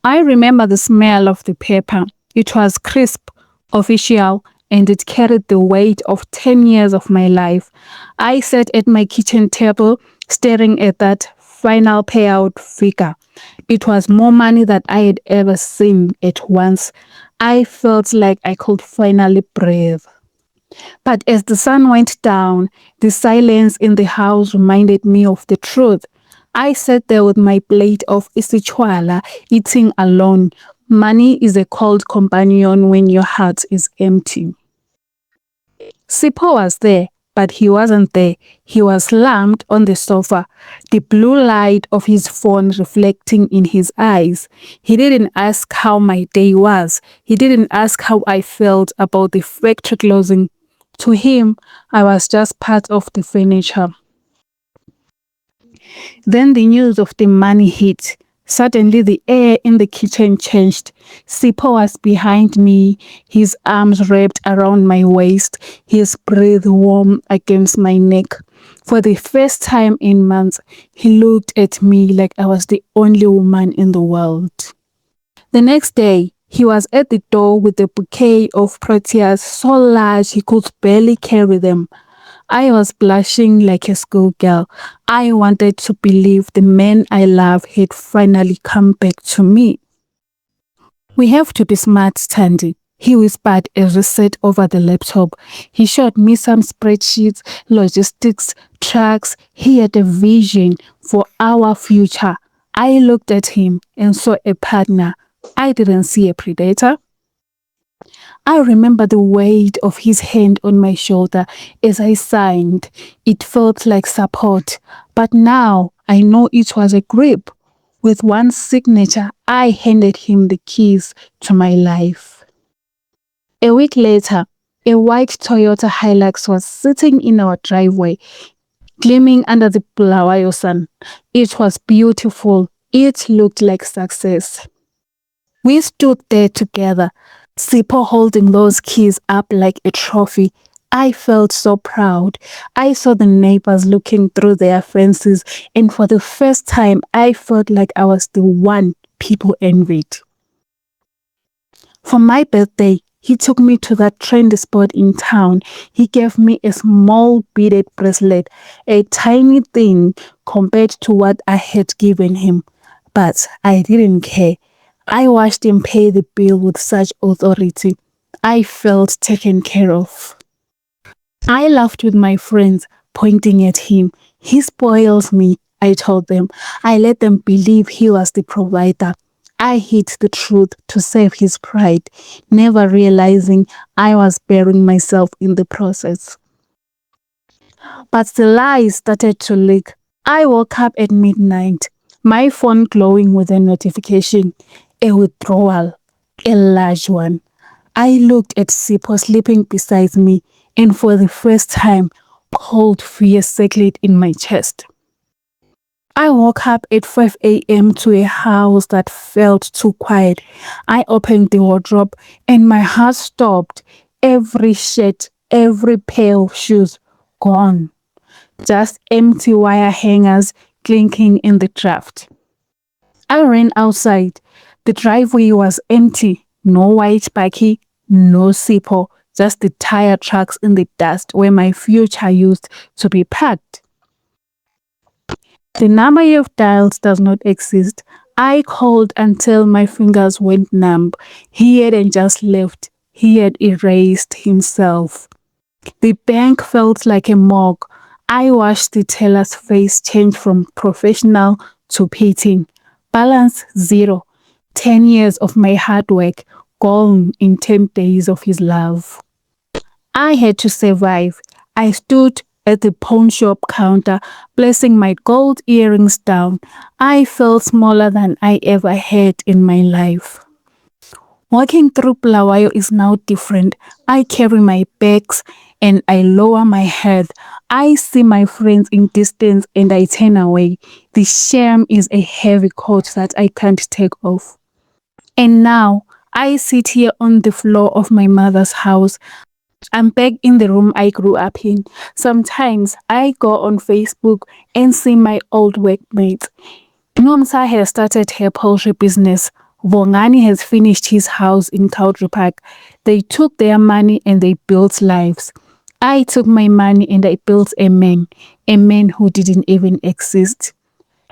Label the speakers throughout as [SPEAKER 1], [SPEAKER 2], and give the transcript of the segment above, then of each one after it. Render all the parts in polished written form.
[SPEAKER 1] I remember the smell of the paper. It was crisp, official, and it carried the weight of 10 years of my life. I sat at my kitchen table staring at that final payout figure. It was more money than I had ever seen at once. I felt like I could finally breathe. But as the sun went down, the silence in the house reminded me of the truth. I sat there with my plate of isichwala, eating alone. Money is a cold companion when your heart is empty. Sipho was there, but he wasn't there. He was slumped on the sofa, the blue light of his phone reflecting in his eyes. He didn't ask how my day was. He didn't ask how I felt about the factory closing. To him, I was just part of the furniture. Then the news of the money hit. Suddenly, the air in the kitchen changed. Sipho was behind me, his arms wrapped around my waist, his breath warm against my neck. For the first time in months, he looked at me like I was the only woman in the world. The next day, he was at the door with a bouquet of proteas so large he could barely carry them. I was blushing like a schoolgirl. I wanted to believe the man I love had finally come back to me. We have to be smart, Tandy, he whispered as we sat over the laptop. He showed me some spreadsheets, logistics, tracks. He had a vision for our future. I looked at him and saw a partner. I didn't see a predator. I remember the weight of his hand on my shoulder as I signed. It felt like support, but now I know it was a grip. With one signature, I handed him the keys to my life. A week later, a white Toyota Hilux was sitting in our driveway, gleaming under the Bulawayo sun. It was beautiful. It looked like success. We stood there together, Sipho holding those keys up like a trophy. I felt so proud. I saw the neighbors looking through their fences, and for the first time, I felt like I was the one people envied. For my birthday, he took me to that trendy spot in town. He gave me a small beaded bracelet, a tiny thing compared to what I had given him. But I didn't care. I watched him pay the bill with such authority. I felt taken care of. I laughed with my friends, pointing at him. He spoils me, I told them. I let them believe he was the provider. I hid the truth to save his pride, never realizing I was burying myself in the process. But the lies started to leak. I woke up at midnight, my phone glowing with a notification. A withdrawal, a large one. I looked at Sipho sleeping beside me, and for the first time, cold fear settled in my chest. I woke up at 5 a.m. to a house that felt too quiet. I opened the wardrobe and my heart stopped. Every shirt, every pair of shoes, gone. Just empty wire hangers clinking in the draft. I ran outside. The driveway was empty. No white bakkie, no Sipho, just the tire tracks in the dust where my future used to be parked. The number of dials does not exist. I called until my fingers went numb. He hadn't just left. He had erased himself. The bank felt like a morgue. I watched the teller's face change from professional to pitying. Balance zero. 10 years of my hard work gone in 10 days of his love. I had to survive. I stood at the pawn shop counter, placing my gold earrings down. I felt smaller than I ever had in my life. Walking through Bulawayo is now different. I carry my bags and I lower my head. I see my friends in distance and I turn away. The shame is a heavy coat that I can't take off. And now, I sit here on the floor of my mother's house. I'm back in the room I grew up in. Sometimes I go on Facebook and see my old workmates. Nomsa has started her poultry business. Vongani has finished his house in Country Park. They took their money and they built lives. I took my money and I built a man who didn't even exist.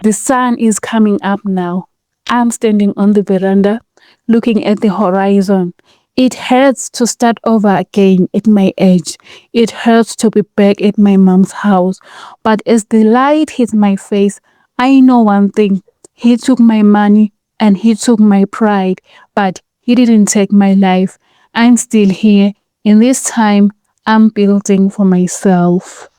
[SPEAKER 1] The sun is coming up now. I'm standing on the veranda, looking at the horizon. It hurts to start over again at my age. It hurts to be back at my mom's house. But as the light hits my face, I know one thing. He took my money and he took my pride, but he didn't take my life. I'm still here. In this time, I'm building for myself.